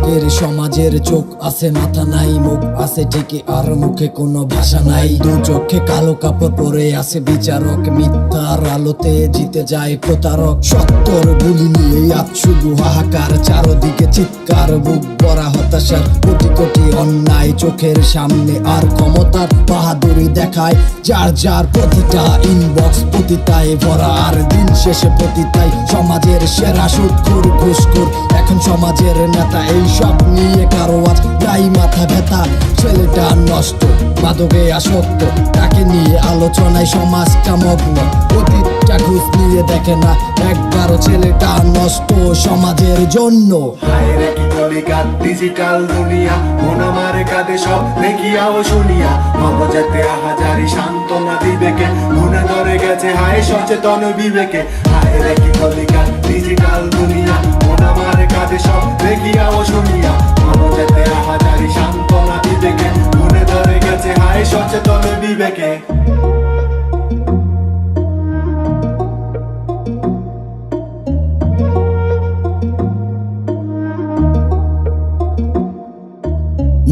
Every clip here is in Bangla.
আজকের সমাজের চোখ আছে মাথা নাই, মুখ আছে ঠিকই আর মুখে কোনো ভাষা নাই। দু চোখে কালো কাপড় পরে আছে বিচারক, মিথ্যার আলোতে জিতে যায় প্রতারক। সত্তর গুলি নিয়ে আজ শুধু হাহাকার, চারদিকে চিৎকার, বুক ভরা হতাশার। কোটি কোটি অন্যায় চোখের সামনে আর ক্ষমতার বাহাদুরি দেখায় যার যার। প্রতিটা ইনবক্স পতিতায় ভরা আর দিন শেষে পতিতাই সমাজের সেরা সুদখোর ঘুষখোর। এখন সমাজের নেতা এই সব নিয়ে কারো আজ গাই মাথা ব্যথা। ছেলেটা নষ্ট, মাদকে আসক্ত, তাকে নিয়ে আলোচনায় সমাজটা মগ্ন। অতীতটা ঘুষ নিয়ে দেখে না একবারও, ছেলেটা নষ্ট সমাজের জন্য। হায়রে কি কলিকার ডিজিটাল দুনিয়া, মন আমার কাঁদে সব দেখিয়াও শুনিয়া। মগজেতে আহাজারি সান্ত্বনা দিবেকে, মনে ধরে গেছে হায় সচেতন বিবেকে। হায়রে কি কলিকার ডিজিটাল দুনিয়া, মন আমার কাঁদে সব দেখিয়াও শুনিয়া। মগজেতে আহাজারি সান্ত্বনা দিবেকে, মনে ধরে গেছে হায় সচেতন বিবেকে।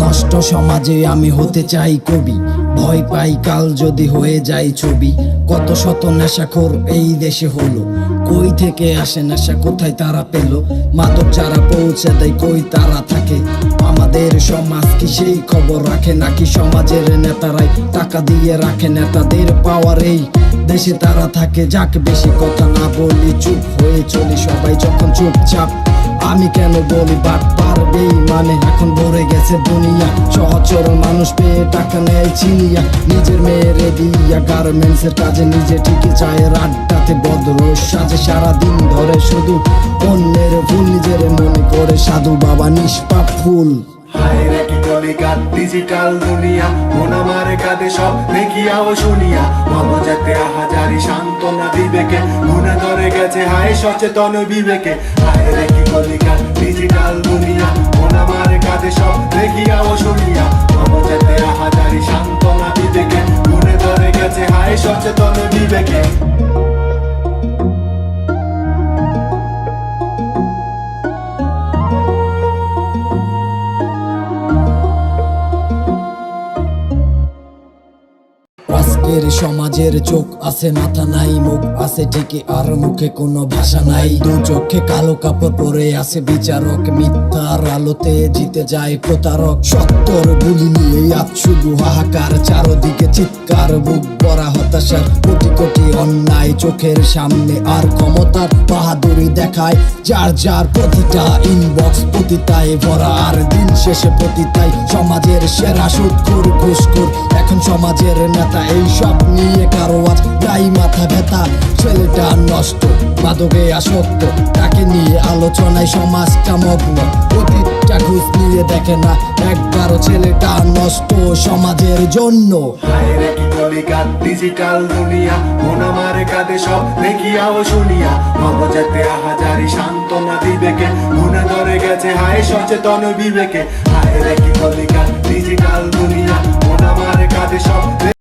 নষ্ট সমাজে আমি হতে চাই কবি, ভয় পাই কাল যদি হয়ে যায় ছবি। কত শত নেশাখোর এই দেশে হলো, কই থেকে আসে নেশা কোথায় তারা পেল? মাদক যারা পৌঁছে দেয় কই তারা থাকে? আমাদের সমাজ কি সেই খবর রাখে? নাকি সমাজের নেতারাই টাকা দিয়ে রাখে নেতাদের পাওয়ার এই দেশে তারা থাকে? যাক বেশি কথা না বলি, চুপ হয়ে চলি সবাই যখন চুপচাপ। আমি কেন বলি বাট পারবেই মানে এখন ভরে গেছে দুনিয়া। সহচর মানুষ পেয়ে টাকা নেয় চিনিয়া, নিজের মেয়েরে দিয়া গার্মেন্টসের কাজে নিজে ঠিকই চায় রাতটাতে বদর সাজে। সারাদিন ধরে শুধু অন্যের ভুল নিজের মনে করে সাধু বাবা নিষ্পাপ ফুল। হায়রে কি কলিকার ডিজিটাল দুনিয়া, মন আমার কাঁদে সব দেখিয়াও শুনিয়া। মগজেতে আহাজারি সান্ত্বনা দিবেকে, মনে ধরে গেছে হায় সচেতন বিবেকে। হায়রে কি কলিকার ডিজিটাল দুনিয়া, মন আমার কাঁদে সব দেখিয়াও শুনিয়া। মগজেতে আহাজারি সান্ত্বনা দিবেকে, মনে ধরে গেছে হায় সচেতন বিবেকে। আজকের সমাজের চোখ আছে মাথা নাই, মুখ আছে ঠিকই আর মুখে কোনো ভাষা নাই। দু চোখে কালো কাপড় পরে আছে বিচারক, মিথ্যার আলোতে জিতে যায় প্রতারক। সত্তর গুলি নিয়ে আজ শুধু হাহাকার, চারদিকে চিৎকার, বুক ভরা হতাশার। কোটি কোটি অন্যায় চোখের সামনে আর ক্ষমতার বাহাদুরি দেখায় যার যার। প্রতিটা ইনবক্স পতিতায় ভরা আর দিন শেষে পতিতাই সমাজের সেরা সুদখোর ঘুষখোর। এখন সমাজের নেতা এই সব নিয়ে কারো আজ গাই মাথা ব্যথা। ছেলেটা নষ্ট, মাদকে আসক্ত, তাকে নিয়ে আলোচনায় সমাজটা মগ্ন। অতীতটা ঘুষ নিয়ে দেখে না একবারও, ছেলেটা নষ্ট সমাজের জন্য। হায়রে কি কলিকার ডিজিটাল দুনিয়া, মন আমার কাঁদে সব দেখিয়াও শুনিয়া। মগজেতে আহাজারি সান্ত্বনা দিবেকে, মনে ধরে গেছে হায় সচেতন বিবেকে। হায়রে কি কলিকার ডিজিটাল দুনিয়া, মন আমার কাঁদে সব